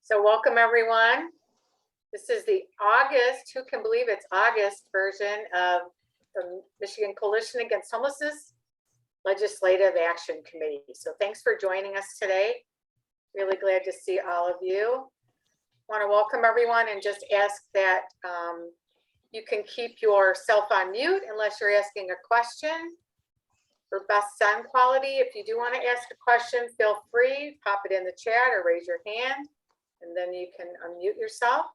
So welcome everyone. This is the August, who can believe it's August version of the Michigan Coalition Against Homelessness Legislative Action Committee. So thanks for joining us today. Really glad to see all of you. Want to welcome everyone and just ask that you can keep yourself on mute unless you're asking a question. For best sound quality, if you do want to ask a question, feel free, pop it in the chat or raise your hand, and then you can unmute yourself.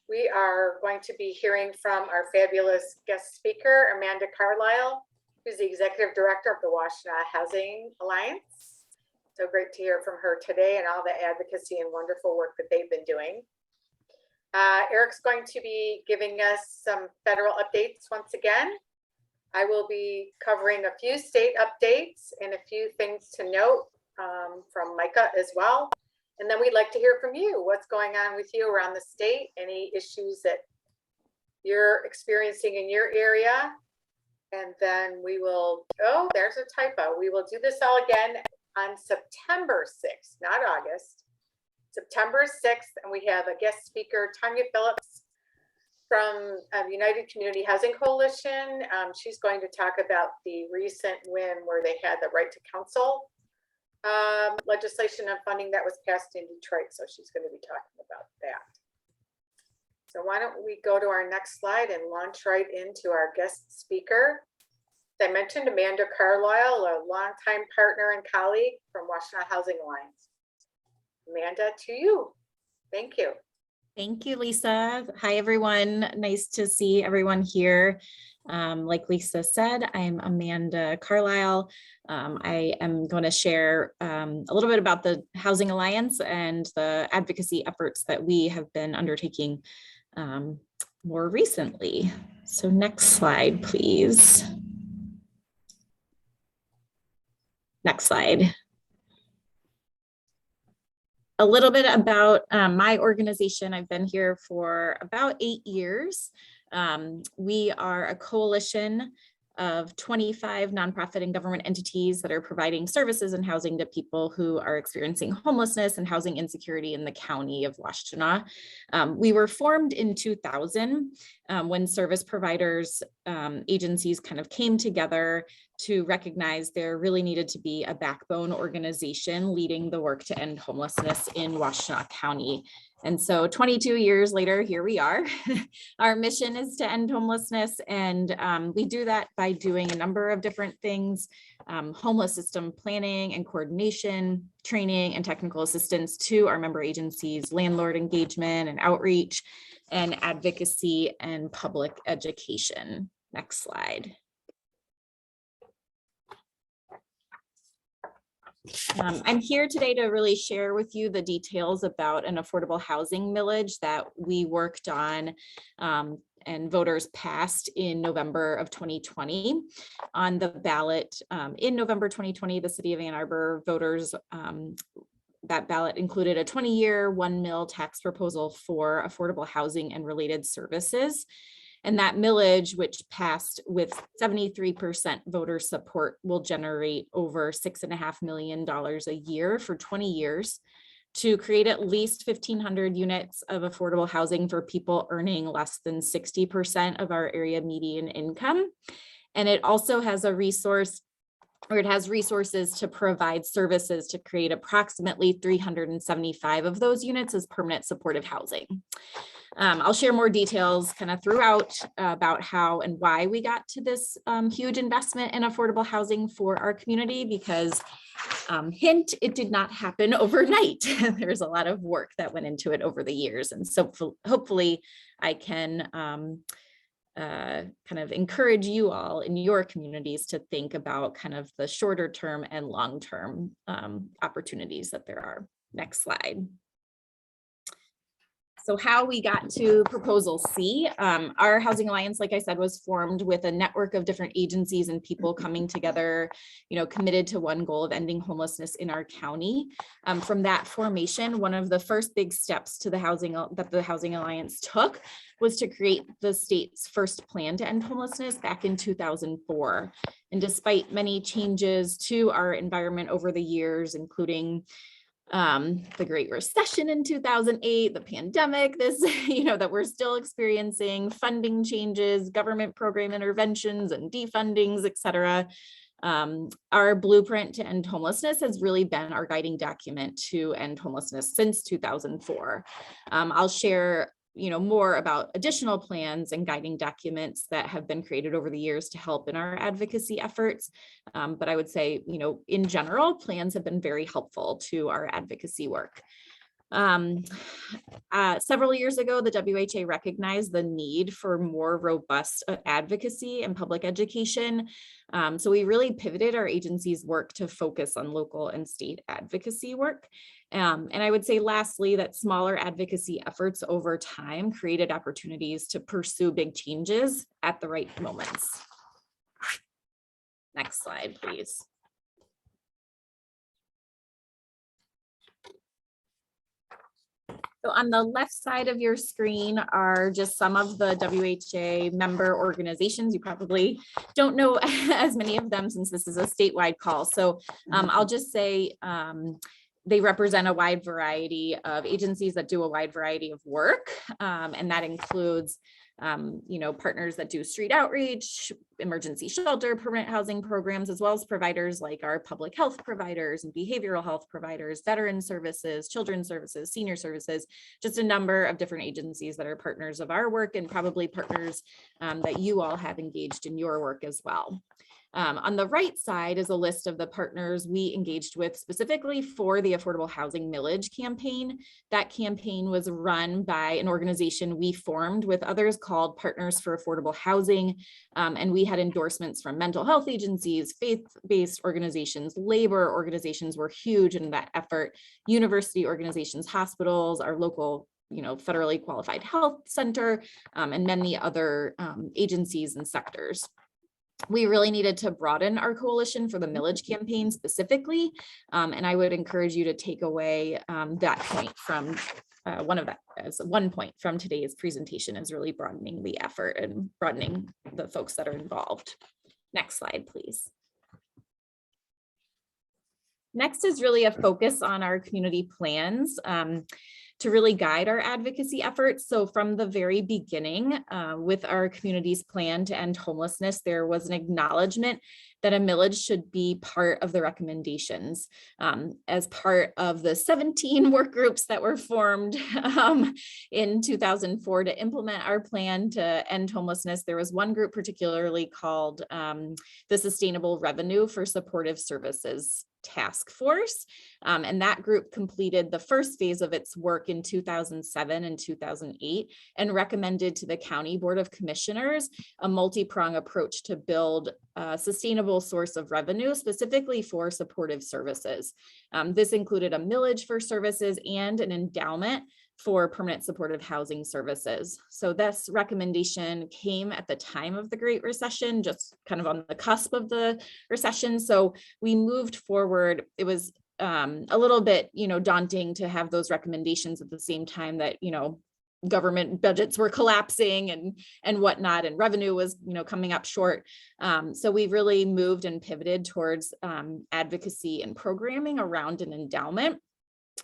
We are going to be hearing from our fabulous guest speaker, Amanda Carlisle, who's the Executive Director of the Washtenaw Housing Alliance. So great to hear from her today and all the advocacy and wonderful work that they've been doing. Eric's going to be giving us some federal updates once again. I will be covering a few state updates and a few things to note from Micah as well. And then we'd like to hear from you. What's going on with you around the state? Any issues that you're experiencing in your area? And then we will, oh, there's a typo. We will do this all again on September 6th, not August. September 6th, and we have a guest speaker, Tanya Phillips from United Community Housing Coalition. She's going to talk about the recent win where they had the right to counsel legislation and funding that was passed in Detroit. So she's going to be talking about that. So why don't we go to our next slide and launch right into our guest speaker. As I mentioned, Amanda Carlisle, a longtime partner and colleague from Washtenaw Housing Alliance. Amanda, to you. Thank you. Thank you, Lisa. Hi, everyone. Nice to see everyone here. Like Lisa said, I'm Amanda Carlisle. I am going to share a little bit about the Housing Alliance and the advocacy efforts that we have been undertaking more recently. So next slide, please. Next slide. A little bit about my organization. I've been here for about 8 years. We are a coalition of 25 nonprofit and government entities that are providing services and housing to people who are experiencing homelessness and housing insecurity in the county of Washtenaw. We were formed in 2000 when service providers, agencies kind of came together to recognize there really needed to be a backbone organization leading the work to end homelessness in Washtenaw County. And so 22 years later, here we are. Our mission is to end homelessness, and we do that by doing a number of different things: homeless system planning and coordination, training and technical assistance to our member agencies, landlord engagement and outreach, and advocacy and public education. Next slide. I'm here today to really share with you the details about an affordable housing millage that we worked on and voters passed in November of 2020. On the ballot in November 2020, the city of Ann Arbor voters, that ballot included a 20-year $1 mil tax proposal for affordable housing and related services. And that millage, which passed with 73% voter support, will generate over $6.5 million a year for 20 years to create at least 1,500 units of affordable housing for people earning less than 60% of our area median income. And it also has a resource, or it has resources to provide services to create approximately 375 of those units as permanent supportive housing. I'll share more details kind of throughout about how and why we got to this huge investment in affordable housing for our community, because hint, it did not happen overnight. There's a lot of work that went into it over the years. And so hopefully I can kind of encourage you all in your communities to think about kind of the shorter term and long term opportunities that there are. Next slide. So how we got to Proposal C. Our Housing Alliance, like I said, was formed with a network of different agencies and people coming together, committed to one goal of ending homelessness in our county. From that formation, one of the first big steps to the Housing Alliance took was to create the state's first plan to end homelessness back in 2004. And despite many changes to our environment over the years, including the Great Recession in 2008, the pandemic, this, that we're still experiencing, funding changes, government program interventions and defundings, et cetera. Our blueprint to end homelessness has really been our guiding document to end homelessness since 2004. I'll share more about additional plans and guiding documents that have been created over the years to help in our advocacy efforts. But I would say, in general, plans have been very helpful to our advocacy work. Several years ago, the WHA recognized the need for more robust advocacy and public education. So we really pivoted our agency's work to focus on local and state advocacy work. And I would say lastly, that smaller advocacy efforts over time created opportunities to pursue big changes at the right moments. Next slide, please. So on the left side of your screen are just some of the WHA member organizations. You probably don't know as many of them since this is a statewide call. So I'll just say they represent a wide variety of agencies that do a wide variety of work. And that includes partners that do street outreach, emergency shelter, permanent housing programs, as well as providers like our public health providers and behavioral health providers, veteran services, children's services, senior services, just a number of different agencies that are partners of our work and probably partners that you all have engaged in your work as well. On the right side is a list of the partners we engaged with specifically for the Affordable Housing Millage campaign. That campaign was run by an organization we formed with others called Partners for Affordable Housing. And we had endorsements from mental health agencies, faith-based organizations, labor organizations were huge in that effort, university organizations, hospitals, our local federally qualified health center, and many other agencies and sectors. We really needed to broaden our coalition for the Millage campaign specifically. And I would encourage you to take away that point from one point from today's presentation is really broadening the effort and broadening the folks that are involved. Next slide, please. Next is really a focus on our community plans to really guide our advocacy efforts. So from the very beginning, with our community's plan to end homelessness, there was an acknowledgement that a millage should be part of the recommendations. As part of the 17 work groups that were formed in 2004 to implement our plan to end homelessness, there was one group particularly called the Sustainable Revenue for Supportive Services Task Force. And that group completed the first phase of its work in 2007 and 2008 and recommended to the County Board of Commissioners a multi-prong approach to build a sustainable source of revenue specifically for supportive services. This included a millage for services and an endowment for permanent supportive housing services. So this recommendation came at the time of the Great Recession, just kind of on the cusp of the recession. So we moved forward. It was a little bit, daunting to have those recommendations at the same time that, government budgets were collapsing and whatnot, and revenue was, coming up short. So we really moved and pivoted towards advocacy and programming around an endowment,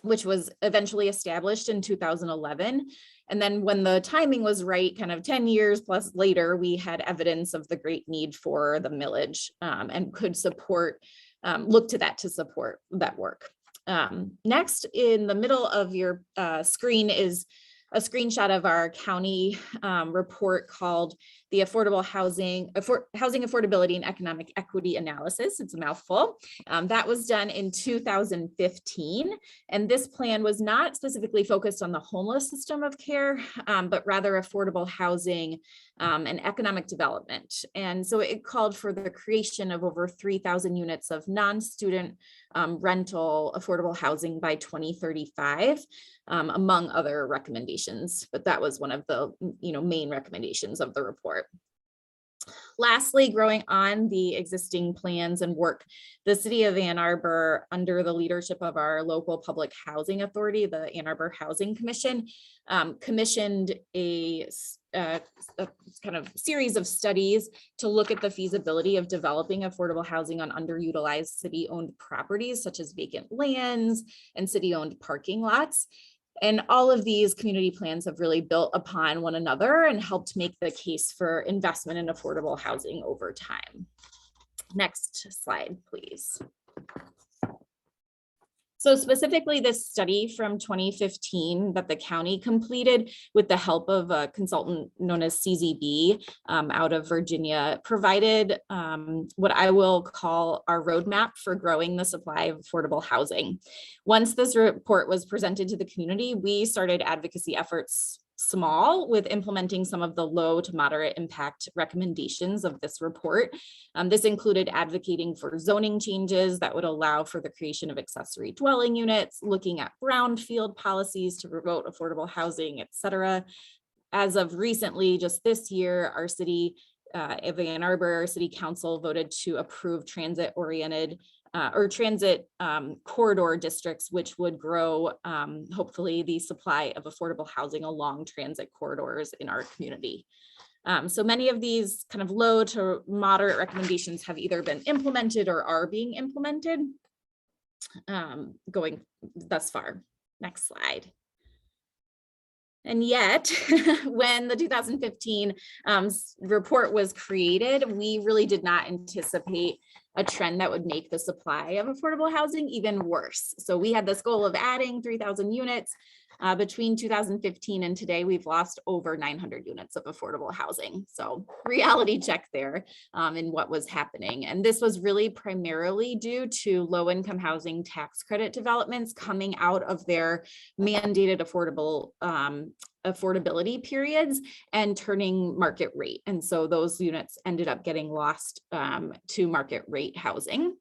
which was eventually established in 2011. And then when the timing was right, kind of 10 years plus later, we had evidence of the great need for the millage and could look to that to support that work. Next, in the middle of your screen is a screenshot of our county report called the Housing Affordability and Economic Equity Analysis. It's a mouthful. That was done in 2015. And this plan was not specifically focused on the homeless system of care, but rather affordable housing and economic development. And so it called for the creation of over 3,000 units of non-student rental affordable housing by 2035, among other recommendations. But that was one of the main recommendations of the report. Lastly, growing on the existing plans and work, the City of Ann Arbor, under the leadership of our local public housing authority, the Ann Arbor Housing Commission, commissioned a a kind of series of studies to look at the feasibility of developing affordable housing on underutilized city-owned properties, such as vacant lands and city-owned parking lots. And all of these community plans have really built upon one another and helped make the case for investment in affordable housing over time. Next slide, please. So specifically, this study from 2015 that the county completed with the help of a consultant known as CZB out of Virginia provided what I will call our roadmap for growing the supply of affordable housing. Once this report was presented to the community, we started advocacy efforts small with implementing some of the low to moderate impact recommendations of this report. This included advocating for zoning changes that would allow for the creation of accessory dwelling units, looking at brownfield policies to promote affordable housing, et cetera. As of recently, just this year, our city of Ann Arbor, our city council voted to approve transit-oriented transit corridor districts, which would grow, hopefully, the supply of affordable housing along transit corridors in our community. So many of these kind of low to moderate recommendations have either been implemented or are being implemented going thus far. Next slide. And yet, when the 2015 report was created, we really did not anticipate a trend that would make the supply of affordable housing even worse. So we had this goal of adding 3,000 units. Between 2015 and today, we've lost over 900 units of affordable housing. So reality check there in what was happening. And this was really primarily due to low-income housing tax credit developments coming out of their mandated affordability periods and turning market rate. And so those units ended up getting lost to market rate housing.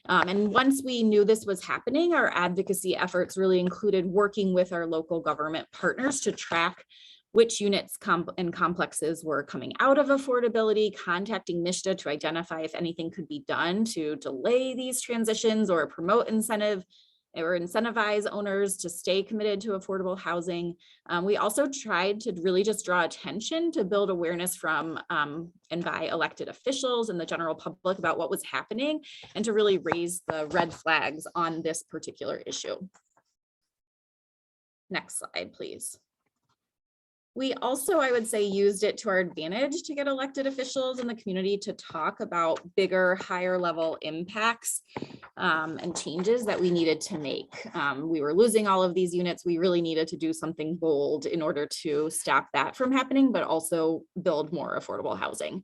And once we knew this was happening, our advocacy efforts really included working with our local government partners to track which units and complexes were coming out of affordability, contacting MSHDA to identify if anything could be done to delay these transitions or promote incentivize owners to stay committed to affordable housing. We also tried to really just draw attention to build awareness from and by elected officials and the general public about what was happening and to really raise the red flags on this particular issue. Next slide, please. We also, I would say, used it to our advantage to get elected officials in the community to talk about bigger, higher level impacts and changes that we needed to make. We were losing all of these units. We really needed to do something bold in order to stop that from happening, but also build more affordable housing.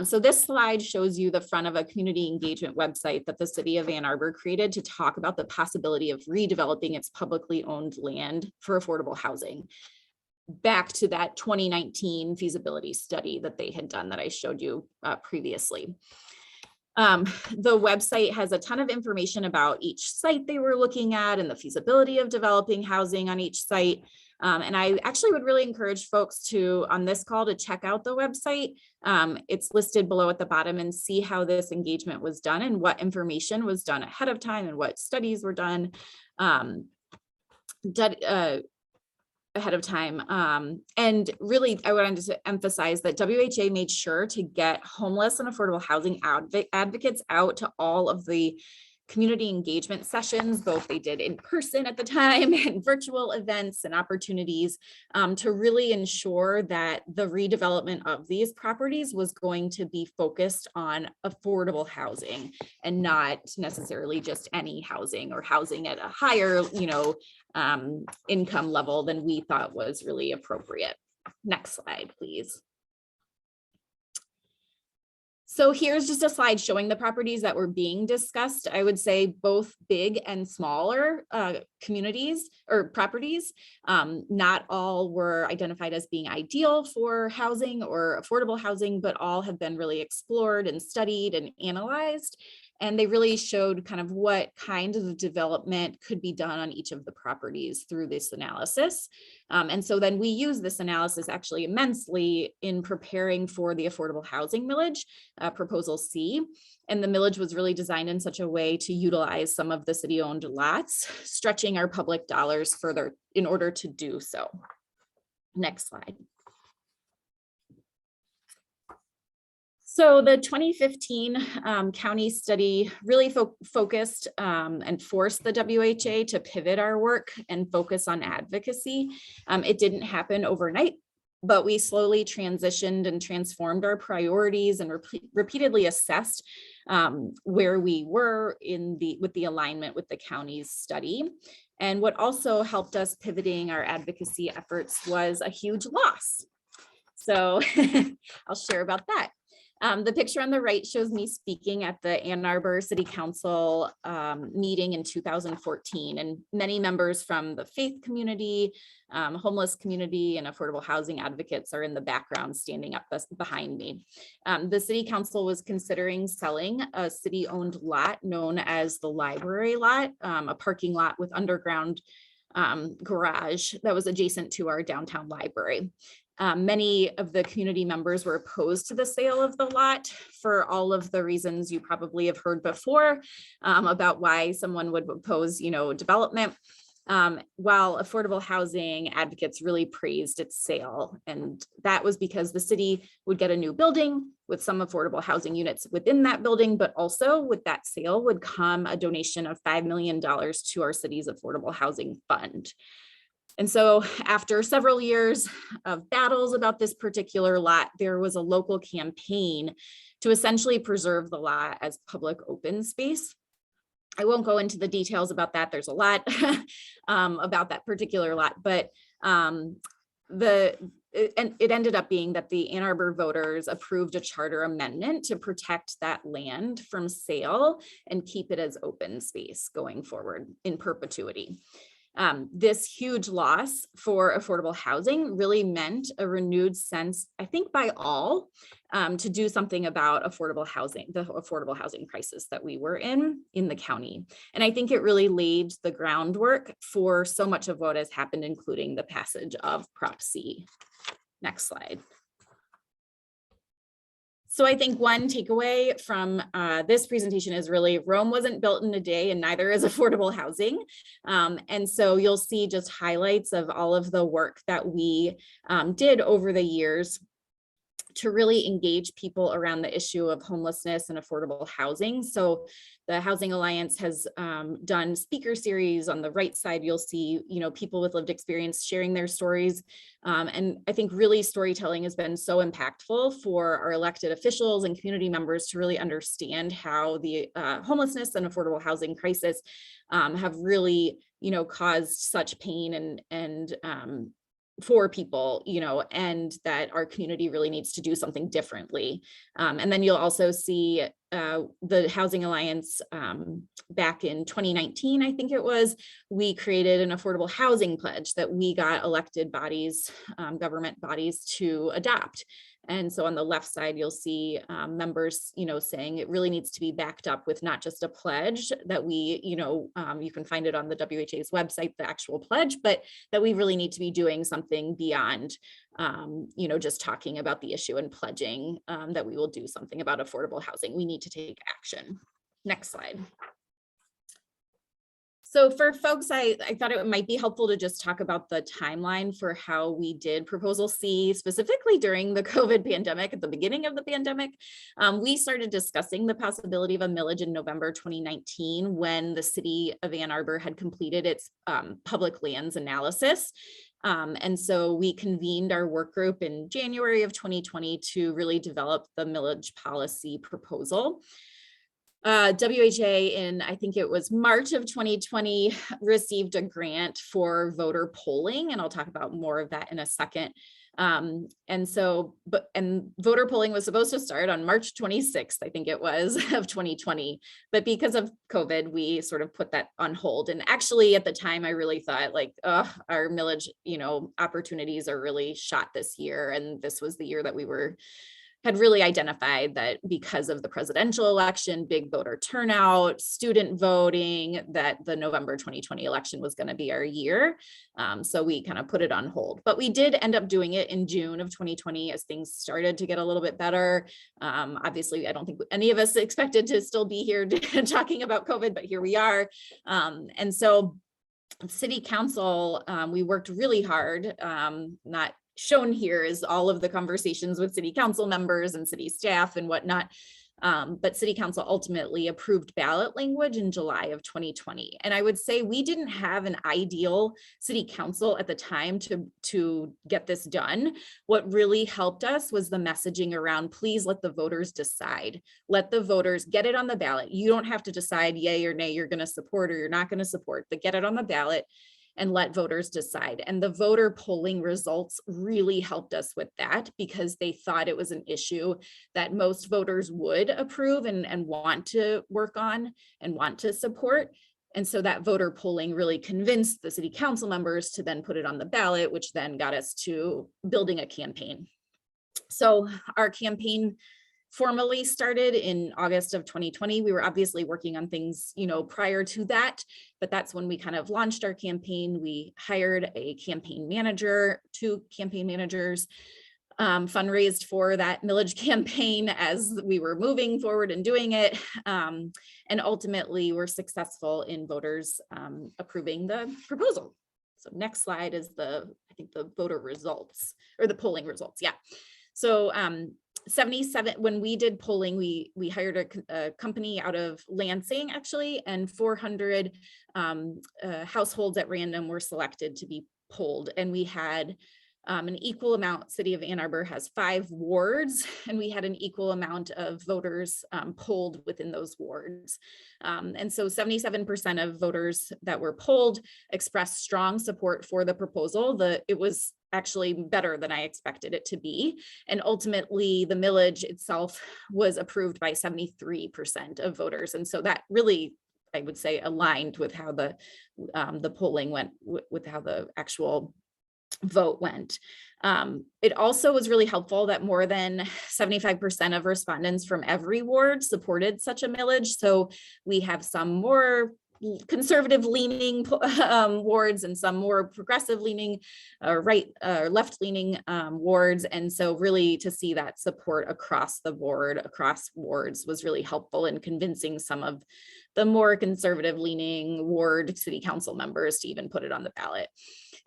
So this slide shows you the front of a community engagement website that the city of Ann Arbor created to talk about the possibility of redeveloping its publicly owned land for affordable housing, back to that 2019 feasibility study that they had done that I showed you previously. The website has a ton of information about each site they were looking at and the feasibility of developing housing on each site. And I actually would really encourage folks to, on this call, to check out the website. It's listed below at the bottom and see how this engagement was done and what information was done ahead of time and what studies were done ahead of time. And really, I wanted to emphasize that WHA made sure to get homeless and affordable housing advocates out to all of the community engagement sessions, both they did in person at the time and virtual events and opportunities to really ensure that the redevelopment of these properties was going to be focused on affordable housing and not necessarily just any housing or housing at a higher, income level than we thought was really appropriate. Next slide, please. So here's just a slide showing the properties that were being discussed. I would say both big and smaller communities or properties. Not all were identified as being ideal for housing or affordable housing, but all have been really explored and studied and analyzed. And they really showed kind of what kind of development could be done on each of the properties through this analysis. And so then we use this analysis actually immensely in preparing for the affordable housing millage, proposal C. And the millage was really designed in such a way to utilize some of the city-owned lots, stretching our public dollars further in order to do so. Next slide. So the 2015 county study really focused and forced the WHA to pivot our work and focus on advocacy. It didn't happen overnight, but we slowly transitioned and transformed our priorities and repeatedly assessed where we were with the alignment with the county's study. And what also helped us pivoting our advocacy efforts was a huge loss. So I'll share about that. The picture on the right shows me speaking at the Ann Arbor City Council meeting in 2014, and many members from the faith community, homeless community, and affordable housing advocates are in the background standing up behind me. The City Council was considering selling a city-owned lot known as the Library Lot, a parking lot with underground garage that was adjacent to our downtown library. Many of the community members were opposed to the sale of the lot for all of the reasons you probably have heard before about why someone would oppose, development. While affordable housing advocates really praised its sale. And that was because the city would get a new building with some affordable housing units within that building, but also with that sale would come a donation of $5 million to our city's affordable housing fund. And so after several years of battles about this particular lot, there was a local campaign to essentially preserve the lot as public open space. I won't go into the details about that. There's a lot about that particular lot, but it ended up being that the Ann Arbor voters approved a charter amendment to protect that land from sale and keep it as open space going forward in perpetuity. This huge loss for affordable housing really meant a renewed sense, I think by all, to do something about affordable housing, the affordable housing crisis that we were in the county. And I think it really laid the groundwork for so much of what has happened, including the passage of Prop C. Next slide. So I think one takeaway from this presentation is really Rome wasn't built in a day, and neither is affordable housing. And so you'll see just highlights of all of the work that we did over the years to really engage people around the issue of homelessness and affordable housing. So the Housing Alliance has done speaker series. On the right side, you'll see, people with lived experience sharing their stories. And I think really storytelling has been so impactful for our elected officials and community members to really understand how the homelessness and affordable housing crisis have really, caused such pain and for people, and that our community really needs to do something differently. And then you'll also see the Housing Alliance back in 2019, I think it was, we created an affordable housing pledge that we got elected bodies, government bodies to adopt. And so on the left side, you'll see members, saying it really needs to be backed up with not just a pledge that we, you can find it on the WHA's website, the actual pledge, but that we really need to be doing something beyond, just talking about the issue and pledging that we will do something about affordable housing. We need to take action. Next slide. So for folks, I thought it might be helpful to just talk about the timeline for how we did Proposal C, specifically during the COVID pandemic, at the beginning of the pandemic. We started discussing the possibility of a millage in November 2019 when the city of Ann Arbor had completed its public lands analysis. And so we convened our work group in January of 2020 to really develop the millage policy proposal. WHA in, I think it was March of 2020, received a grant for voter polling, and I'll talk about more of that in a second. And voter polling was supposed to start on March 26th, I think it was, of 2020. But because of COVID, we sort of put that on hold. And actually at the time, I really thought our millage, opportunities are really shot this year. And this was the year that we had really identified that because of the presidential election, big voter turnout, student voting, that the November 2020 election was going to be our year. So we kind of put it on hold, but we did end up doing it in June of 2020 as things started to get a little bit better. Obviously, I don't think any of us expected to still be here talking about COVID, but here we are. And so City Council, we worked really hard, not shown here is all of the conversations with city council members and city staff and whatnot. But city council ultimately approved ballot language in July of 2020. And I would say we didn't have an ideal city council at the time to get this done. What really helped us was the messaging around, please let the voters decide. Let the voters get it on the ballot. You don't have to decide yay or nay, you're going to support or you're not going to support, but get it on the ballot and let voters decide. And the voter polling results really helped us with that, because they thought it was an issue that most voters would approve and want to work on and want to support. And so that voter polling really convinced the city council members to then put it on the ballot, which then got us to building a campaign. So our campaign formally started in August of 2020. We were obviously working on things, prior to that, but that's when we kind of launched our campaign. We hired a campaign manager, 2 campaign managers, fundraised for that Millage campaign as we were moving forward and doing it. And ultimately were successful in voters approving the proposal. So next slide is I think the voter results or the polling results. Yeah. So 77, when we did polling, we hired a company out of Lansing actually, and 400 households at random were selected to be polled. And we had an equal amount. City of Ann Arbor has 5 wards, and we had an equal amount of voters polled within those wards. And so 77% of voters that were polled expressed strong support for the proposal. It was actually better than I expected it to be. And ultimately the millage itself was approved by 73% of voters. And so that really, I would say, aligned with how the polling went, with how the actual vote went. It also was really helpful that more than 75% of respondents from every ward supported such a millage. So we have some more conservative leaning wards and some more progressive leaning left leaning wards. And so really to see that support across the board, across wards, was really helpful in convincing some of the more conservative leaning ward city council members to even put it on the ballot.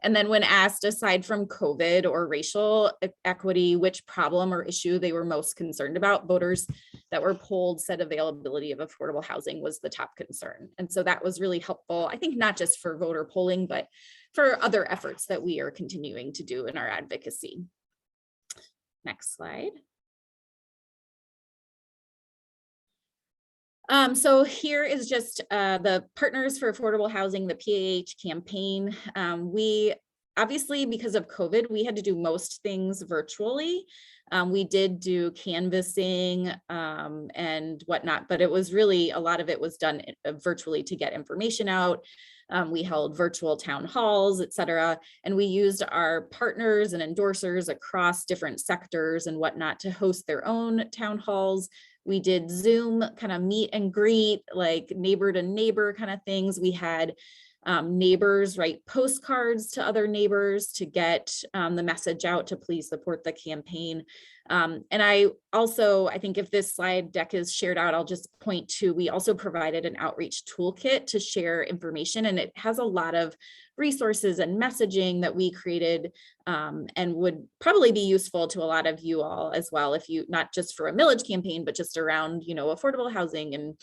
And then when asked, aside from COVID or racial equity, which problem or issue they were most concerned about, voters that were polled said availability of affordable housing was the top concern. And so that was really helpful, I think, not just for voter polling, but for other efforts that we are continuing to do in our advocacy. Next slide. So here is just the Partners for Affordable Housing, the PAH campaign. We obviously, because of COVID, we had to do most things virtually. We did do canvassing and whatnot, but it was really, a lot of it was done virtually to get information out. We held virtual town halls, et cetera, and we used our partners and endorsers across different sectors and whatnot to host their own town halls. We did Zoom kind of meet and greet, like neighbor to neighbor kind of things. We had neighbors write postcards to other neighbors to get the message out to please support the campaign. And I think if this slide deck is shared out, I'll just point to, we also provided an outreach toolkit to share information, and it has a lot of resources and messaging that we created and would probably be useful to a lot of you all as well, if you, not just for a millage campaign, but just around, affordable housing and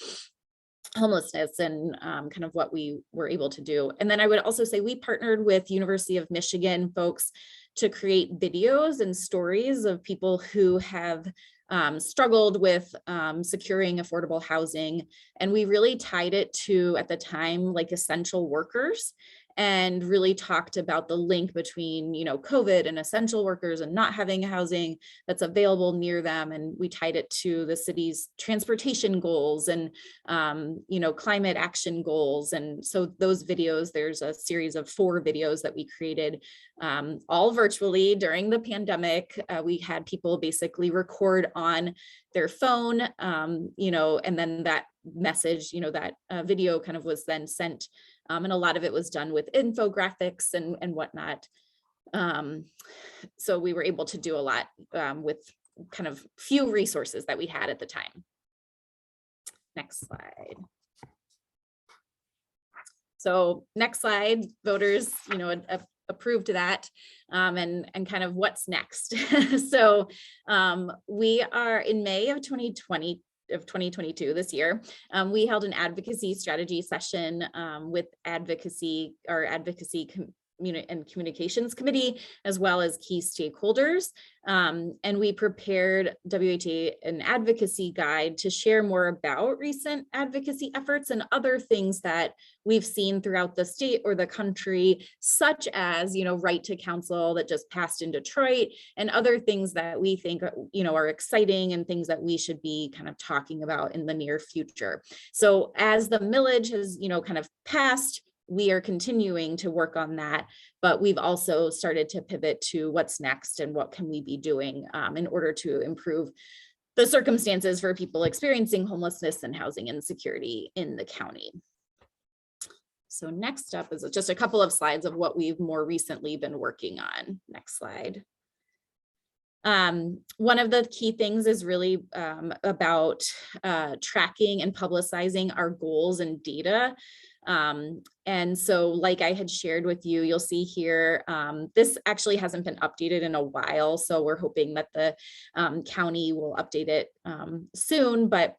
homelessness and kind of what we were able to do. And then I would also say we partnered with University of Michigan folks to create videos and stories of people who have struggled with securing affordable housing. And we really tied it to, at the time, like essential workers, and really talked about the link between, COVID and essential workers and not having housing that's available near them. And we tied it to the city's transportation goals and, climate action goals. And so those videos, there's a series of 4 videos that we created all virtually during the pandemic. We had people basically record on their phone, and then that message, that video kind of was then sent. And a lot of it was done with infographics and whatnot. So we were able to do a lot with kind of few resources that we had at the time. Next slide. So next slide, voters, approved that, and kind of what's next. So we are in May of 2022 this year. We held an advocacy strategy session with our advocacy and communications committee, as well as key stakeholders. And we prepared WHA an advocacy guide to share more about recent advocacy efforts and other things that we've seen throughout the state or the country, such as, right to counsel that just passed in Detroit, and other things that we think, are exciting and things that we should be kind of talking about in the near future. So as the millage has, kind of passed, we are continuing to work on that, but we've also started to pivot to what's next and what can we be doing in order to improve the circumstances for people experiencing homelessness and housing insecurity in the county. So next up is just a couple of slides of what we've more recently been working on. Next slide. One of the key things is really about tracking and publicizing our goals and data. And so like I had shared with you, you'll see here, this actually hasn't been updated in a while. So we're hoping that the county will update it soon, but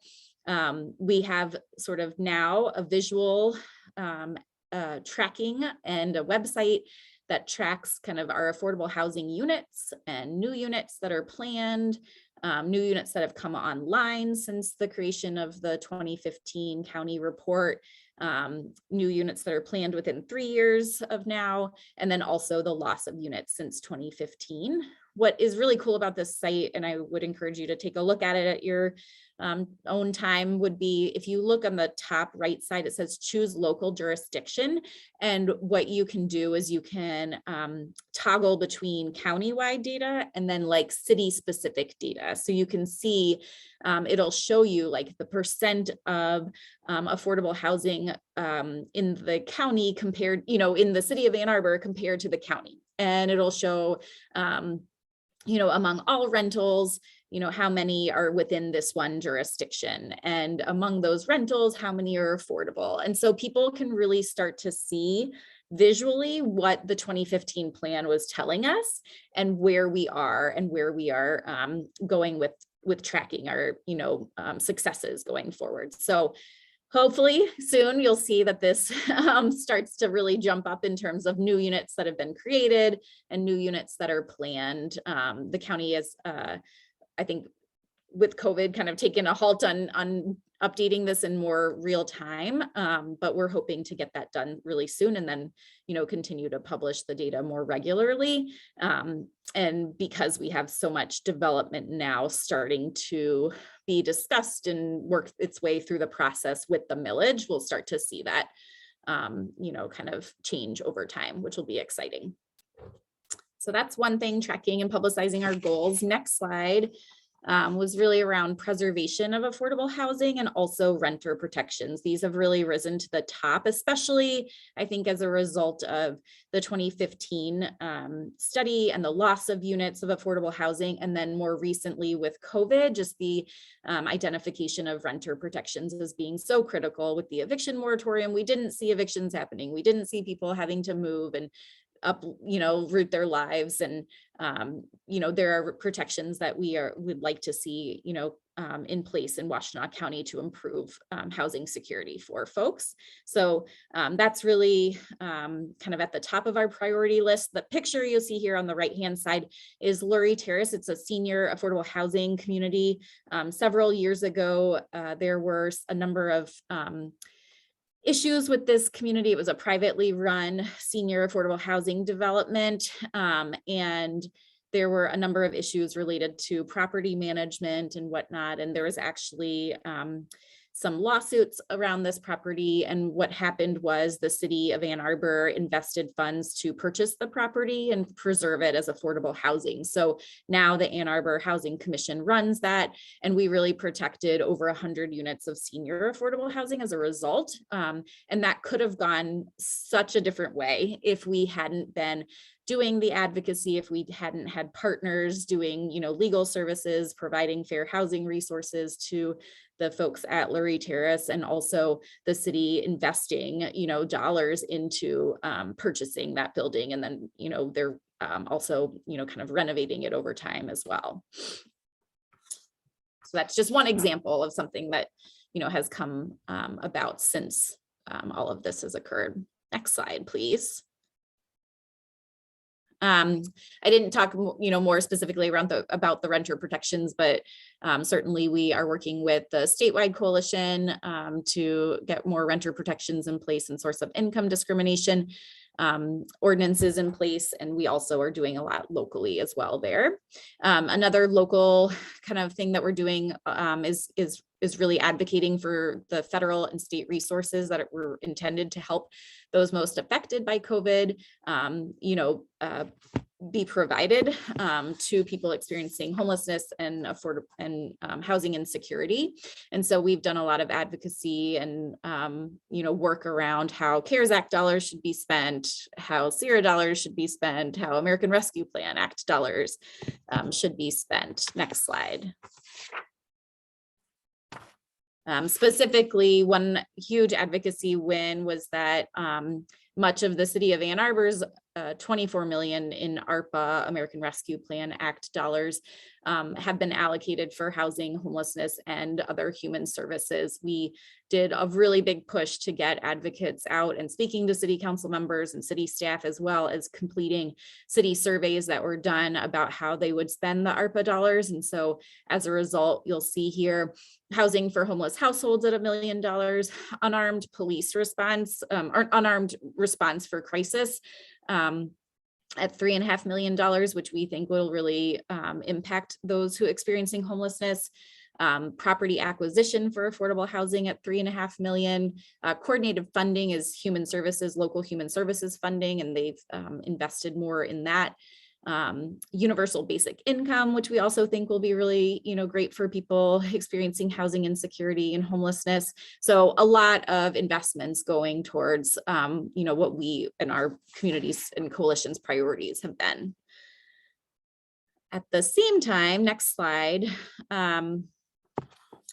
we have sort of now a visual tracking and a website that tracks kind of our affordable housing units and new units that are planned, new units that have come online since the creation of the 2015 county report, new units that are planned within 3 years of now, and then also the loss of units since 2015. What is really cool about this site, and I would encourage you to take a look at it at your own time, would be if you look on the top right side, it says choose local jurisdiction. And what you can do is you can toggle between countywide data and then like city specific data. So you can see, it'll show you like the percent of affordable housing in the county compared, in the city of Ann Arbor compared to the county. And it'll show, among all rentals, how many are within this one jurisdiction, and among those rentals, how many are affordable. And so people can really start to see visually what the 2015 plan was telling us and where we are going with tracking our, successes going forward. So hopefully soon you'll see that this starts to really jump up in terms of new units that have been created and new units that are planned. The county is, I think, with COVID kind of taken a halt on updating this in more real time, but we're hoping to get that done really soon and then, continue to publish the data more regularly. And because we have so much development now starting to be discussed and work its way through the process with the millage, we'll start to see that, kind of change over time, which will be exciting. So that's one thing, tracking and publicizing our goals. Next slide was really around preservation of affordable housing and also renter protections. These have really risen to the top, especially I think as a result of the 2015 study and the loss of units of affordable housing. And then more recently with COVID, just the identification of renter protections as being so critical with the eviction moratorium. We didn't see evictions happening. We didn't see people having to move and root their lives. And, there are protections that would like to see, in place in Washtenaw County to improve housing security for folks. So that's really kind of at the top of our priority list. The picture you'll see here on the right-hand side is Lurie Terrace. It's a senior affordable housing community. Several years ago, there were a number of issues with this community. It was a privately run senior affordable housing development, and there were a number of issues related to property management and whatnot. And there was actually some lawsuits around this property. And what happened was the city of Ann Arbor invested funds to purchase the property and preserve it as affordable housing. So now the Ann Arbor Housing Commission runs that, and we really protected over 100 units of senior affordable housing as a result. And that could have gone such a different way if we hadn't been doing the advocacy, if we hadn't had partners doing, legal services, providing fair housing resources to the folks at Lurie Terrace, and also the city investing, dollars into purchasing that building. And then, they're also, kind of renovating it over time as well. So that's just one example of something that, has come about since all of this has occurred. Next slide, please. I didn't talk, more specifically about the renter protections, but certainly we are working with the statewide coalition to get more renter protections in place and source of income discrimination ordinances in place. And we also are doing a lot locally as well there. Another local kind of thing that we're doing is really advocating for the federal and state resources that were intended to help those most affected by COVID, be provided to people experiencing homelessness and housing insecurity. And so we've done a lot of advocacy and work around how CARES Act dollars should be spent, how SERA dollars should be spent, how American Rescue Plan Act dollars should be spent. Next slide. Specifically, one huge advocacy win was that much of the city of Ann Arbor's $24 million in ARPA, American Rescue Plan Act dollars, have been allocated for housing, homelessness, and other human services. We did a really big push to get advocates out and speaking to city council members and city staff, as well as completing city surveys that were done about how they would spend the ARPA dollars. And so as a result, you'll see here, housing for homeless households at $1 million, unarmed police response, or unarmed response for crisis at $3.5 million, which we think will really impact those who are experiencing homelessness. Property acquisition for affordable housing at $3.5 million. Coordinated funding is human services, local human services funding, and they've invested more in that. Universal basic income, which we also think will be really, great for people experiencing housing insecurity and homelessness. So a lot of investments going towards, what we and our communities and coalitions priorities have been. At the same time, next slide,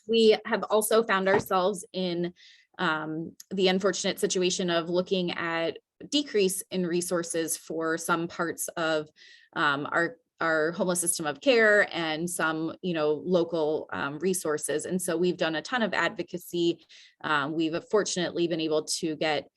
we have also found ourselves in the unfortunate situation of looking at decrease in resources for some parts of our homeless system of care and some, local resources. And so we've done a ton of advocacy. We've fortunately been able to get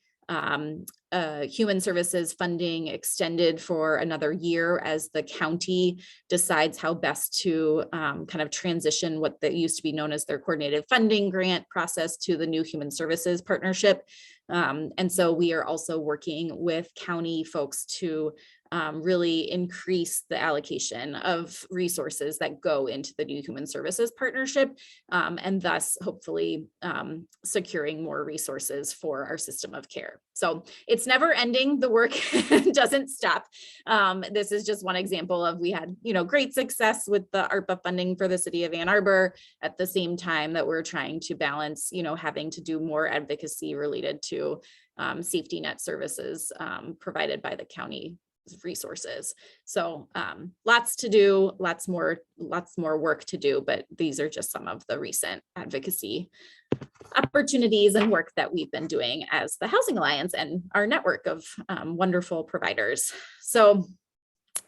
human services funding extended for another year as the county decides how best to kind of transition what that used to be known as their coordinated funding grant process to the new human services partnership. And so we are also working with county folks to really increase the allocation of resources that go into the new human services partnership, and thus hopefully securing more resources for our system of care. So it's never ending. The work doesn't stop. This is just one example of we had, great success with the ARPA funding for the city of Ann Arbor at the same time that we're trying to balance, having to do more advocacy related to safety net services provided by the county resources. So lots to do, lots more work to do, but these are just some of the recent advocacy opportunities and work that we've been doing as the Housing Alliance and our network of wonderful providers. So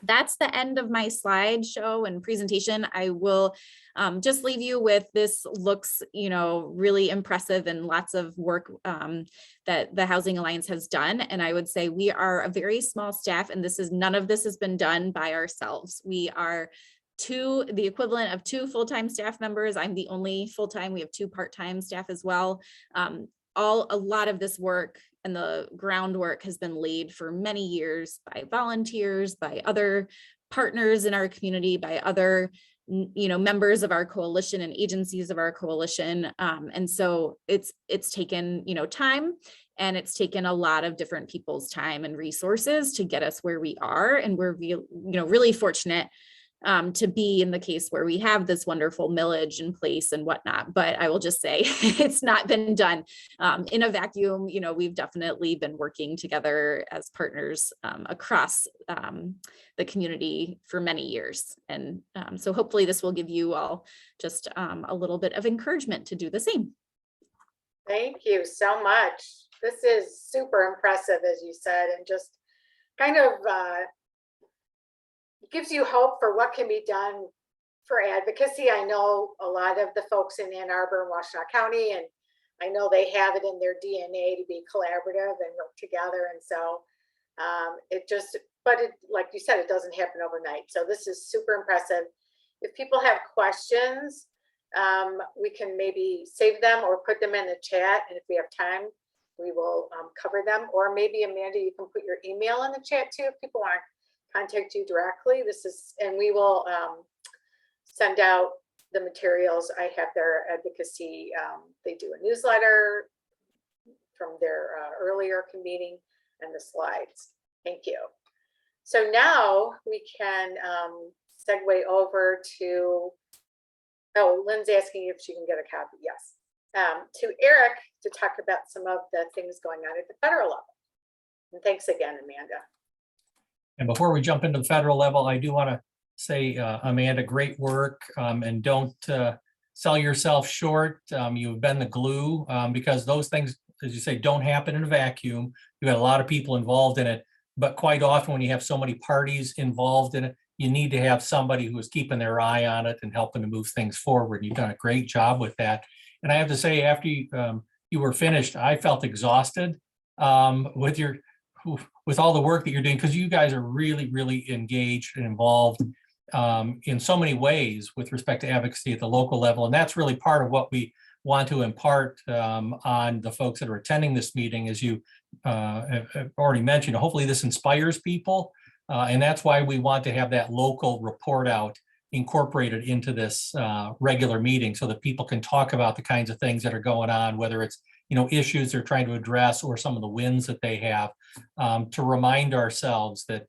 that's the end of my slideshow and presentation. I will just leave you with this looks, really impressive and lots of work that the Housing Alliance has done. And I would say we are a very small staff, and none of this has been done by ourselves. We are the equivalent of 2 full-time staff members. I'm the only full-time. We have 2 part-time staff as well. A lot of this work and the groundwork has been laid for many years by volunteers, by other partners in our community, by other, members of our coalition and agencies of our coalition. And so it's taken, time, and it's taken a lot of different people's time and resources to get us where we are. And we're, really fortunate to be in the case where we have this wonderful millage in place and whatnot. But I will just say it's not been done in a vacuum. You know, we've definitely been working together as partners across the community for many years. And so hopefully this will give you all just a little bit of encouragement to do the same. Thank you so much. This is super impressive, as you said, and just kind of gives you hope for what can be done for advocacy. I know a lot of the folks in Ann Arbor and Washtenaw County, and I know they have it in their DNA to be collaborative and work together. And so like you said, it doesn't happen overnight. So this is super impressive. If people have questions, we can maybe save them or put them in the chat. And if we have time, we will cover them. Or maybe Amanda, you can put your email in the chat too, if people want to contact you directly. And we will send out the materials. I have their advocacy. They do a newsletter from their earlier meeting and the slides. Thank you. So now we can segue over to, oh, Lynn's asking if she can get a copy. Yes. To Eric to talk about some of the things going on at the federal level. And thanks again, Amanda. And before we jump into the federal level, I do want to say, Amanda, great work, and don't sell yourself short. You've been the glue, because those things, as you say, don't happen in a vacuum. You've got a lot of people involved in it, but quite often when you have so many parties involved in it, you need to have somebody who is keeping their eye on it and helping to move things forward. You've done a great job with that. And I have to say, after you were finished, I felt exhausted with all the work that you're doing, because you guys are really, really engaged and involved in so many ways with respect to advocacy at the local level. And that's really part of what we want to impart on the folks that are attending this meeting. As you have already mentioned, hopefully this inspires people. And that's why we want to have that local report out incorporated into this regular meeting, so that people can talk about the kinds of things that are going on, whether it's issues they're trying to address or some of the wins that they have, to remind ourselves that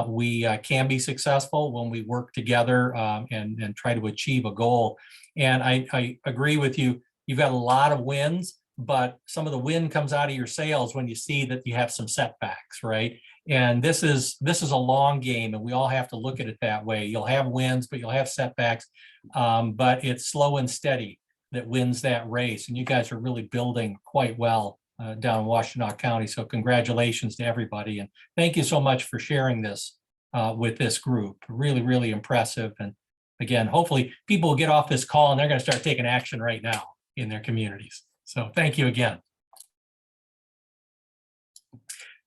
we can be successful when we work together and try to achieve a goal. And I agree with you. You've got a lot of wins, but some of the win comes out of your sails when you see that you have some setbacks, right? And this is a long game, and we all have to look at it that way. You'll have wins, but you'll have setbacks, but it's slow and steady that wins that race. And you guys are really building quite well down in Washtenaw County. So congratulations to everybody. And thank you so much for sharing this with this group. Really, really impressive. And again, hopefully people will get off this call and they're going to start taking action right now in their communities. So thank you again.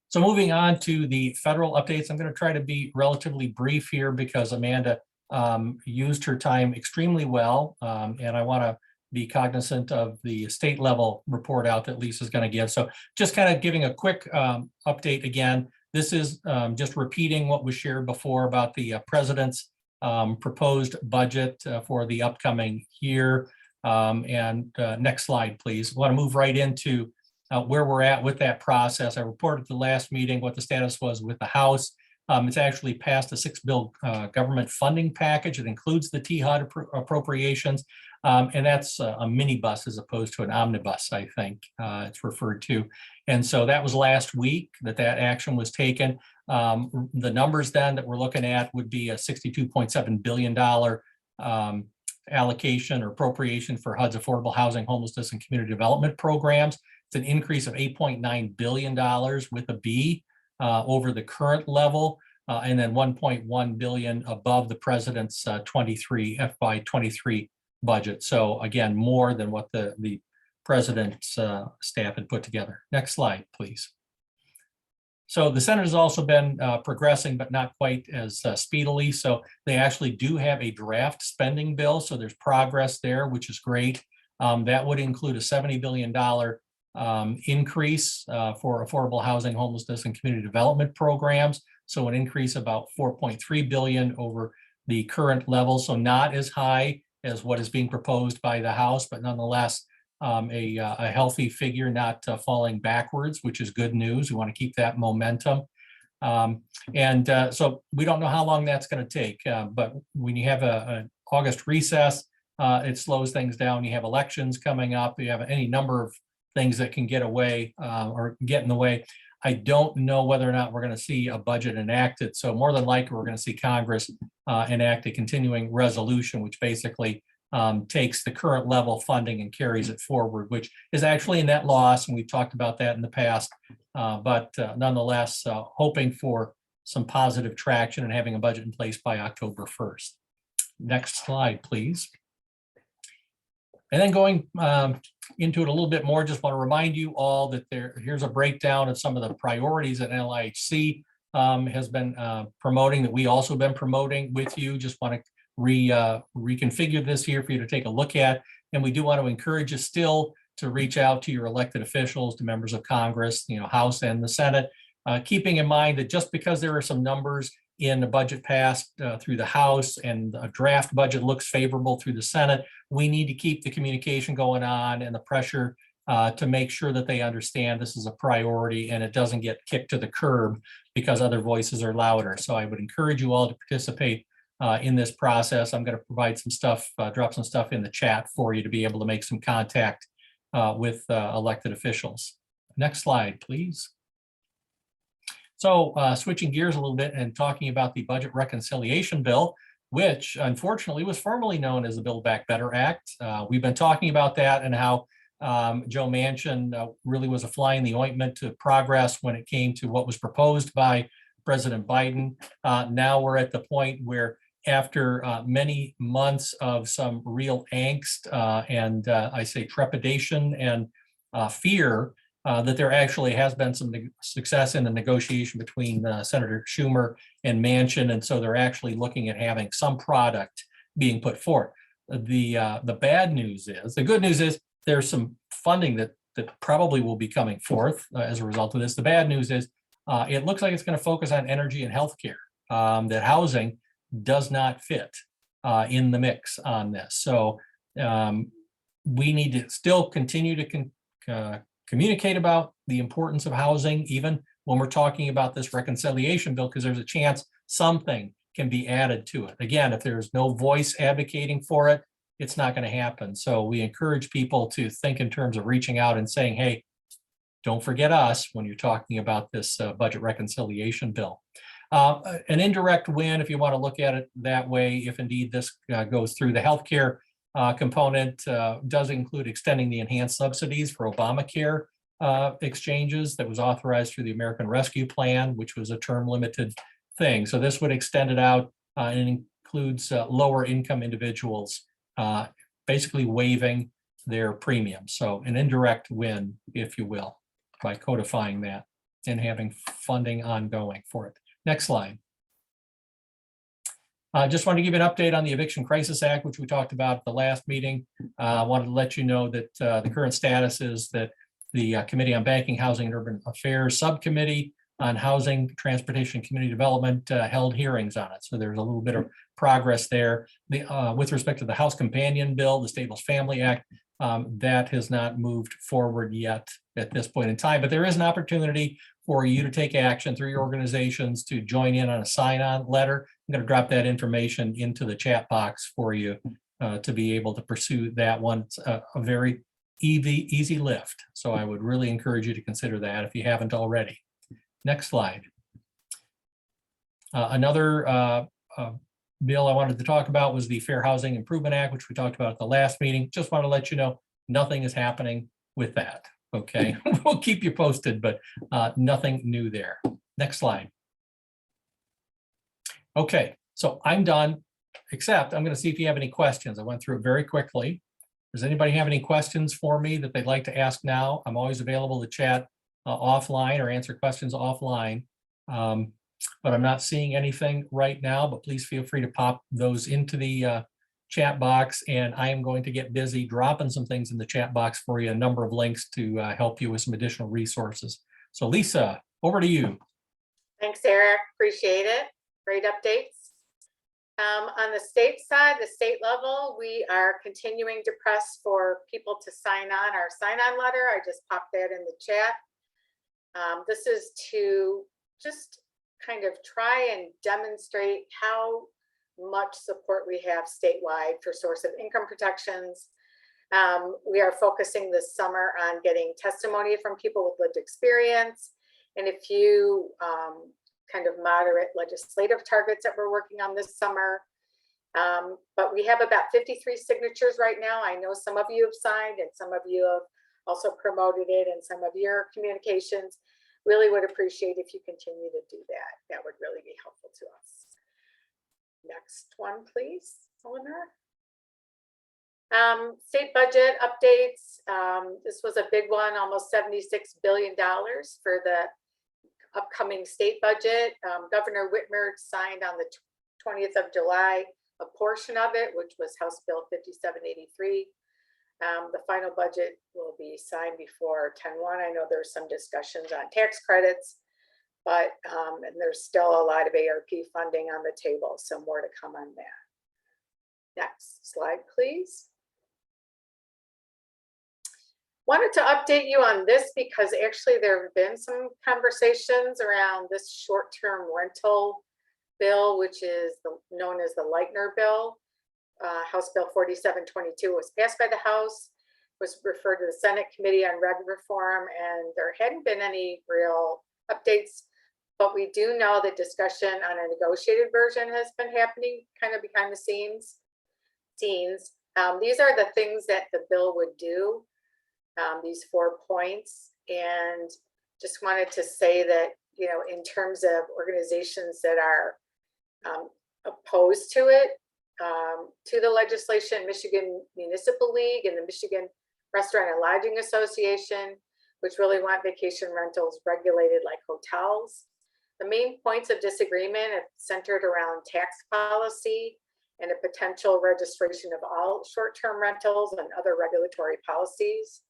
So moving on to the federal updates, I'm going to try to be relatively brief here because Amanda used her time extremely well. And I want to be cognizant of the state level report out that Lisa's going to give. So just kind of giving a quick update again. This is just repeating what was shared before about the president's proposed budget for the upcoming year. Next slide, please. I want to move right into where we're at with that process. I reported at the last meeting what the status was with the House. It's actually passed a 6-bill government funding package. It includes the THUD appropriations, and that's a minibus as opposed to an omnibus, I think it's referred to. And so that was last week that action was taken. The numbers then that we're looking at would be a $62.7 billion allocation or appropriation for HUD's affordable housing, homelessness, and community development programs. It's an increase of $8.9 billion with a B over the current level, and then $1.1 billion above the president's FY23 budget. So again, more than what the president's staff had put together. Next slide, please. So the Senate has also been progressing, but not quite as speedily. So they actually do have a draft spending bill. So there's progress there, which is great. That would include a $70 billion increase for affordable housing, homelessness, and community development programs. So an increase about $4.3 billion over the current level. So not as high as what is being proposed by the House, but nonetheless a healthy figure, not falling backwards, which is good news. We want to keep that momentum. So we don't know how long that's going to take, but when you have an August recess, it slows things down. You have elections coming up. You have any number of things that can get away or get in the way. I don't know whether or not we're going to see a budget enacted. So more than likely, we're going to see Congress enact a continuing resolution, which basically takes the current level funding and carries it forward, which is actually a net loss. And we've talked about that in the past, but nonetheless, hoping for some positive traction and having a budget in place by October 1st. Next slide, please. And then going into it a little bit more, just want to remind you all that here's a breakdown of some of the priorities that NLIHC has been promoting, that we also been promoting with you. Just want to reconfigure this here for you to take a look at. And we do want to encourage you still to reach out to your elected officials, to members of Congress, House and the Senate, keeping in mind that just because there are some numbers in the budget passed through the House and a draft budget looks favorable through the Senate, we need to keep the communication going on and the pressure to make sure that they understand this is a priority and it doesn't get kicked to the curb because other voices are louder. So I would encourage you all to participate in this process. I'm going to provide some stuff, drop some stuff in the chat for you to be able to make some contact with elected officials. Next slide, please. So switching gears a little bit and talking about the budget reconciliation bill, which unfortunately was formerly known as the Build Back Better Act. We've been talking about that and how Joe Manchin really was a fly in the ointment to progress when it came to what was proposed by President Biden. Now we're at the point where after many months of some real angst and I say trepidation and fear, that there actually has been some success in the negotiation between Senator Schumer and Manchin, and so they're actually looking at having some product being put forth. The bad news is, the good news is there's some funding that probably will be coming forth as a result of this. The bad news is it looks like it's going to focus on energy and healthcare. That housing does not fit in the mix on this. So we need to still continue to communicate about the importance of housing, even when we're talking about this reconciliation bill, because there's a chance something can be added to it. Again, if there's no voice advocating for it, it's not going to happen. So we encourage people to think in terms of reaching out and saying, hey, don't forget us when you're talking about this budget reconciliation bill. An indirect win, if you want to look at it that way, if indeed this goes through, the healthcare component does include extending the enhanced subsidies for Obamacare exchanges that was authorized through the American Rescue Plan, which was a term limited thing. So this would extend it out and includes lower income individuals basically waiving their premiums. So an indirect win, if you will, by codifying that and having funding ongoing for it. Next slide. Just want to give you an update on the Eviction Crisis Act, which we talked about at the last meeting. I wanted to let you know that the current status is that the Committee on Banking, Housing, and Urban Affairs Subcommittee on Housing, Transportation, and Community Development held hearings on it. So there's a little bit of progress there. With respect to the House Companion Bill, the Stables Family Act, that has not moved forward yet at this point in time, but there is an opportunity for you to take action through your organizations to join in on a sign-on letter. I'm going to drop that information into the chat box for you to be able to pursue that one. It's a very easy lift. So I would really encourage you to consider that if you haven't already. Next slide. Another bill I wanted to talk about was the Fair Housing Improvement Act, which we talked about at the last meeting. Just want to let you know, nothing is happening with that. Okay, we'll keep you posted, but nothing new there. Next slide. Okay, so I'm done, except I'm going to see if you have any questions. I went through it very quickly. Does anybody have any questions for me that they'd like to ask now? I'm always available to chat offline or answer questions offline. But I'm not seeing anything right now, but please feel free to pop those into the chat box, and I am going to get busy dropping some things in the chat box for you, a number of links to help you with some additional resources. So Lisa, over to you. Thanks, Eric. Appreciate it. Great updates. On the state side, the state level, we are continuing to press for people to sign on our sign-on letter. I just popped that in the chat. This is to just kind of try and demonstrate how much support we have statewide for source of income protections. We are focusing this summer on getting testimony from people with lived experience and a few kind of moderate legislative targets that we're working on this summer. But we have about 53 signatures right now. I know some of you have signed and some of you have also promoted it, and some of your communications. Really would appreciate if you continue to do that. That would really be helpful to us. Next one, please, Eleanor. State budget updates. This was a big one, almost $76 billion for the upcoming state budget. Governor Whitmer signed on the 20th of July a portion of it, which was House Bill 5783. The final budget will be signed before 10/1. I know there's some discussions on tax credits, but and there's still a lot of ARP funding on the table, so more to come on that. Next slide, please. Wanted to update you on this because actually there have been some conversations around this short-term rental bill, which is known as the Lightner bill. House Bill 4722 was passed by the House, was referred to the Senate Committee on Reg Reform, and there hadn't been any real updates, but we do know that discussion on a negotiated version has been happening kind of behind the scenes. These are the things that the bill would do, these 4 points, and just wanted to say that, you know, in terms of organizations that are opposed to it, to the legislation, Michigan Municipal League and the Michigan Restaurant and Lodging Association, which really want vacation rentals regulated like hotels. The main points of disagreement have centered around tax policy and a potential registration of all short-term rentals and other regulatory policies.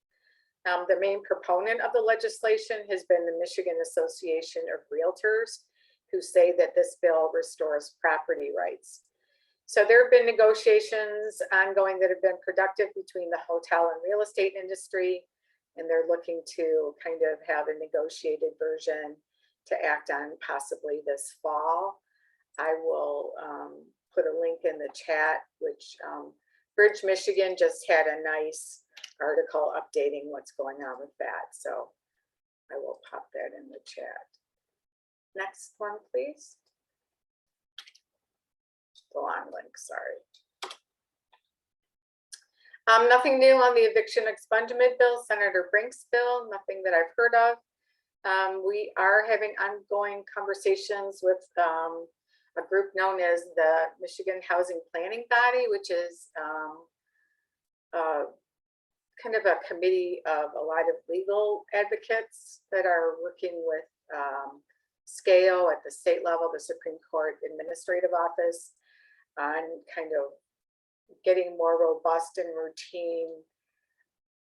The main proponent of the legislation has been the Michigan Association of Realtors, who say that this bill restores property rights. So there have been negotiations ongoing that have been productive between the hotel and real estate industry, and they're looking to kind of have a negotiated version to act on possibly this fall. I will put a link in the chat, which Bridge, Michigan just had a nice article updating what's going on with that. So I will pop that in the chat. Next one, please. The long link, sorry. Nothing new on the eviction expungement bill, Senator Brink's bill, nothing that I've heard of. We are having ongoing conversations with a group known as the Michigan Housing Planning Body, which is kind of a committee of a lot of legal advocates that are working with SCAO at the state level, the Supreme Court Administrative Office, on kind of getting more robust and routine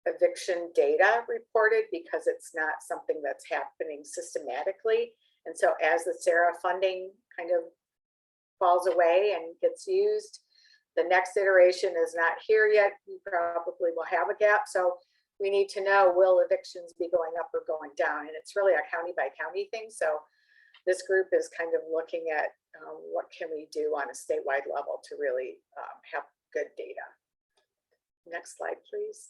eviction data reported, because it's not something that's happening systematically. And so as the SARA funding kind of falls away and gets used, the next iteration is not here yet. We probably will have a gap. So we need to know, will evictions be going up or going down? And it's really a county by county thing. So this group is kind of looking at what can we do on a statewide level to really have good data. Next slide, please.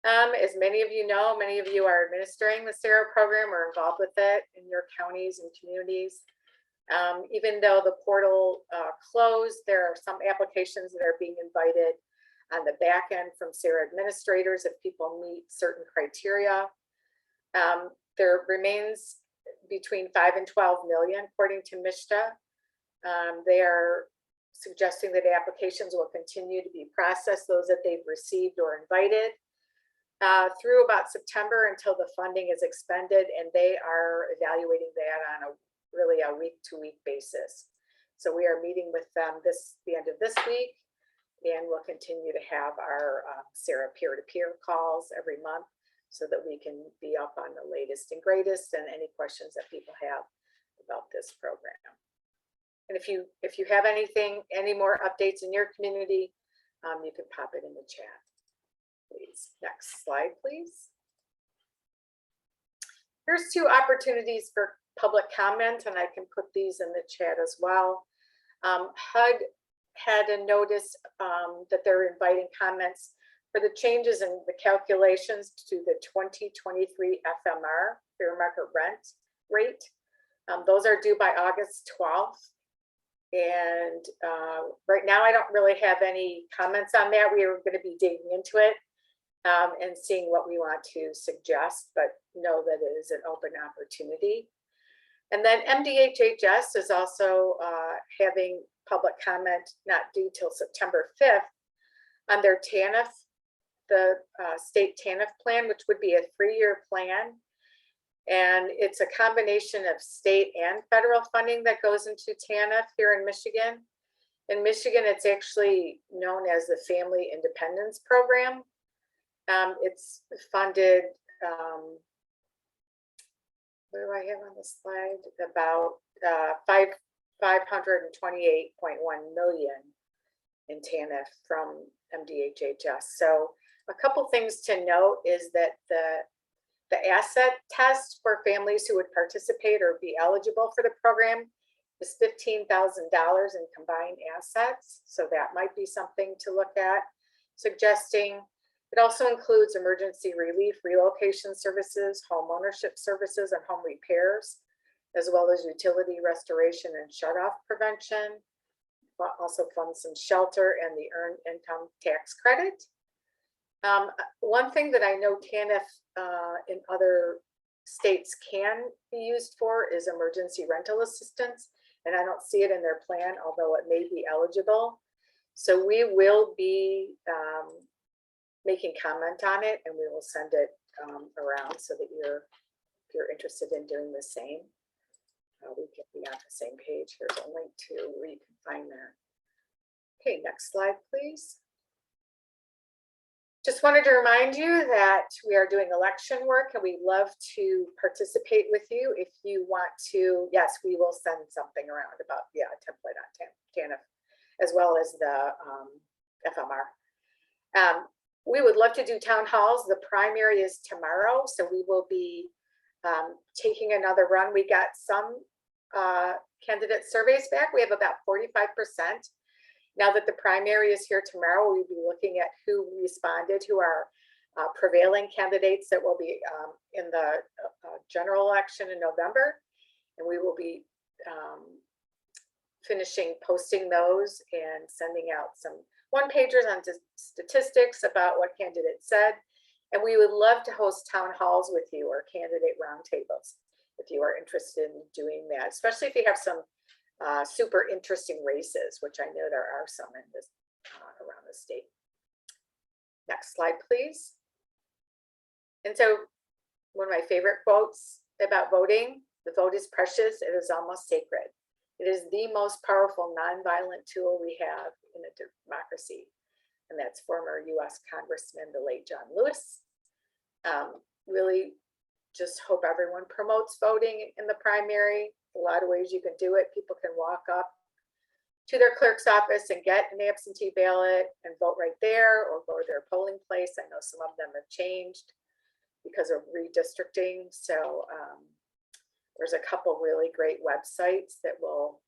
As many of you know, many of you are administering the SARA program or involved with it in your counties and communities. Even though the portal closed, there are some applications that are being invited on the back end from SARA administrators if people meet certain criteria. There remains between 5 and 12 million, according to MISTA. They are suggesting that applications will continue to be processed, those that they've received or invited, through about September until the funding is expended, and they are evaluating that on really a week-to-week basis. So we are meeting with them the end of this week, and we'll continue to have our SARA peer-to-peer calls every month so that we can be up on the latest and greatest and any questions that people have about this program. And if you have any more updates in your community, you can pop it in the chat, please. Next slide, please. Here's 2 opportunities for public comment, and I can put these in the chat as well. HUD had a notice that they're inviting comments for the changes in the calculations to the 2023 FMR, fair market rent rate. Those are due by August 12th. And right now, I don't really have any comments on that. We are going to be digging into it and seeing what we want to suggest, but know that it is an open opportunity. And then MDHHS is also having public comment not due till September 5th on their Tanf, the state Tanf plan, which would be a 3-year plan. And it's a combination of state and federal funding that goes into Tanf here in Michigan. In Michigan, it's actually known as the Family Independence Program. It's funded, what do I have on the slide? About 528.1 million in Tanf from MDHHS. So a couple things to note is that the asset test for families who would participate or be eligible for the program is $15,000 in combined assets. So that might be something to look at. Suggesting it also includes emergency relief, relocation services, home ownership services, and home repairs, as well as utility restoration and shut-off prevention. Also funds some shelter and the earned income tax credit. One thing that I know TANF in other states can be used for is emergency rental assistance, and I don't see it in their plan, although it may be eligible. So we will be making comment on it, and we will send it around so that if you're interested in doing the same, we can be on the same page. Here's a link to where you can find that. Okay, next slide, please. Just wanted to remind you that we are doing election work and we'd love to participate with you. If you want to, yes, we will send something around about, a template on TANF, as well as the FMR. We would love to do town halls. The primary is tomorrow, so we will be taking another run. We got some candidate surveys back. We have about 45%. Now that the primary is here tomorrow, we'll be looking at who responded, who are prevailing candidates that will be in the general election in November. And we will be finishing posting those and sending out some one-pagers on statistics about what candidates said. And we would love to host town halls with you or candidate roundtables if you are interested in doing that, especially if you have some super interesting races, which I know there are some in this around the state. Next slide, please. And so one of my favorite quotes about voting: the vote is precious, it is almost sacred. It is the most powerful nonviolent tool we have in a democracy. And that's former US Congressman, the late John Lewis. Really just hope everyone promotes voting in the primary. A lot of ways you can do it. People can walk up to their clerk's office and get an absentee ballot and vote right there, or go to their polling place. I know some of them have changed because of redistricting. So there's a couple really great websites that will,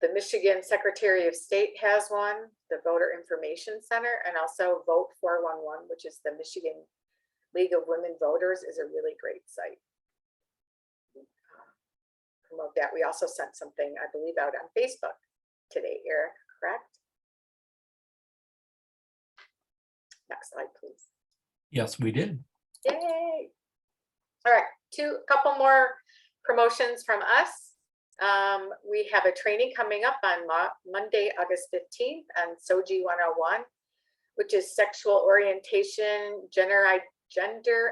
the Michigan Secretary of State has one, the Voter Information Center, and also Vote 411, which is the Michigan League of Women Voters, is a really great site. Promote that. We also sent something, I believe, out on Facebook today, Eric, correct? Next slide, please. Yes, we did. Yay. All right, a couple more promotions from us. We have a training coming up on Monday, August 15th on SOGI 101, which is sexual orientation, gender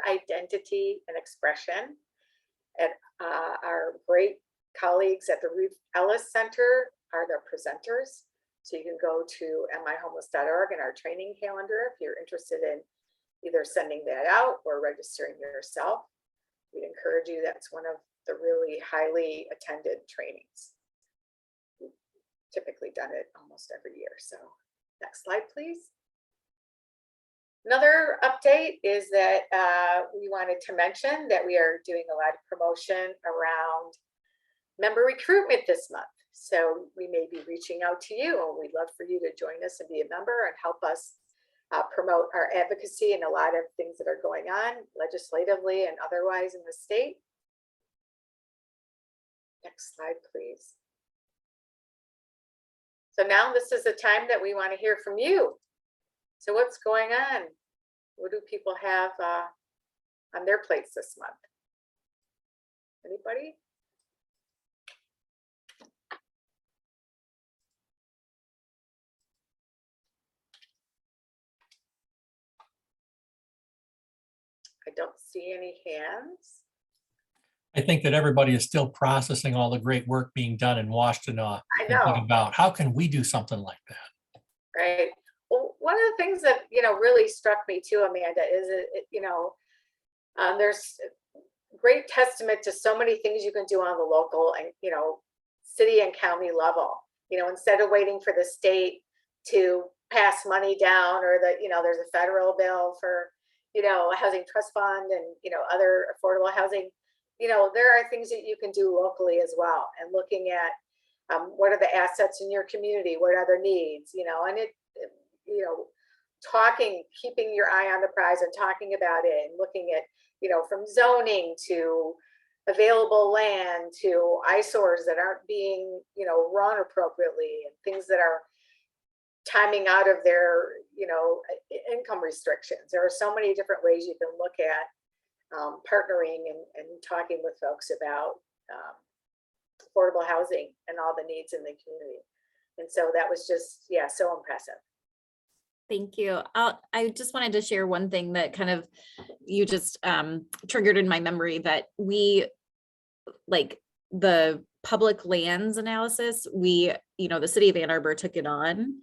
identity, and expression. And our great colleagues at the Ruth Ellis Center are the presenters. So you can go to mihomeless.org and our training calendar if you're interested in either sending that out or registering yourself. We'd encourage you. That's one of the really highly attended trainings. We've typically done it almost every year. So next slide, please. Another update is that we wanted to mention that we are doing a lot of promotion around member recruitment this month. So we may be reaching out to you, and we'd love for you to join us and be a member and help us promote our advocacy and a lot of things that are going on legislatively and otherwise in the state. Next slide, please. So now this is the time that we want to hear from you. So what's going on? What do people have on their plates this month? Anybody? I don't see any hands. I think that everybody is still processing all the great work being done in Washtenaw. I And think know. about how can we do something like that? Right. Well, one of the things that, really struck me too, Amanda, is there's great testament to so many things you can do on the local and, city and county level. Instead of waiting for the state to pass money down, or that, there's a federal bill for, a housing trust fund and, other affordable housing, there are things that you can do locally as well. And looking at what are the assets in your community, what are their needs, and keeping your eye on the prize and talking about it, and looking at, from zoning to available land to eyesores that aren't being, run appropriately, and things that are timing out of their, income restrictions. There are so many different ways you can look at partnering and talking with folks about affordable housing and all the needs in the community. And so that was just, so impressive. Thank you. I just wanted to share one thing that kind of you just triggered in my memory, that we, like the public lands analysis, the city of Ann Arbor took it on.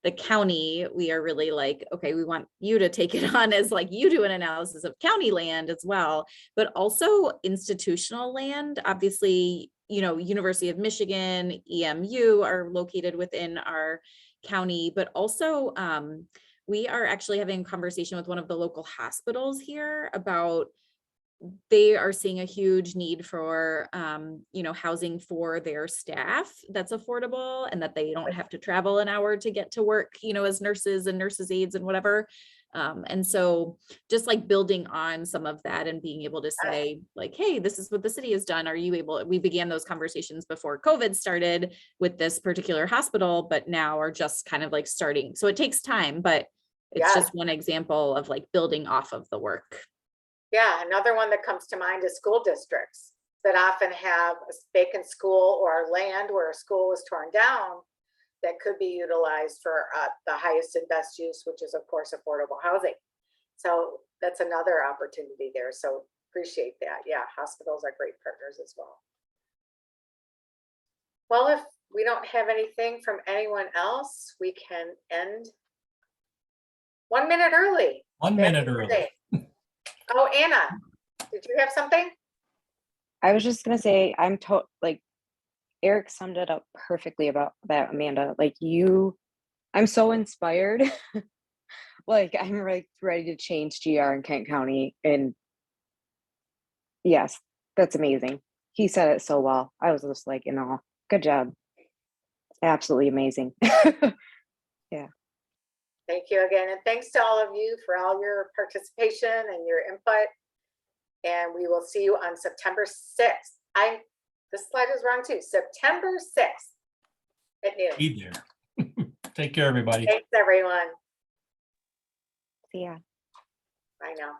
The county, we are really like, okay, we want you to take it on as like you do an analysis of county land as well, but also institutional land. Obviously, University of Michigan, EMU are located within our county, but also we are actually having a conversation with one of the local hospitals here about they are seeing a huge need for, housing for their staff that's affordable, and that they don't have to travel an hour to get to work, as nurses and nurses aides and whatever. And so just like building on some of that and being able to say like, hey, this is what the city has done. Are you able, we began those conversations before COVID started with this particular hospital, but now are just kind of like starting. So it takes time, but it's just one example of like building off of the work. Yeah, another one that comes to mind is school districts that often have a vacant school or land where a school was torn down that could be utilized for the highest and best use, which is of course affordable housing. So that's another opportunity there. So appreciate that. Yeah, hospitals are great partners as well. Well, if we don't have anything from anyone else, we can end 1 minute early. 1 minute early. Oh, Anna, did you have something? I was just gonna say, like Eric summed it up perfectly about that, Amanda. Like I'm so inspired. Like I'm like ready to change GR in Kent County. And yes, that's amazing. He said it so well. I was just like, good job. Absolutely amazing. Yeah. Thank you again. And thanks to all of you for all your participation and your input. And we will see you on September 6th. This slide is wrong too. September 6th at noon. Be there. Take care, everybody. Thanks, everyone. See ya. Bye now.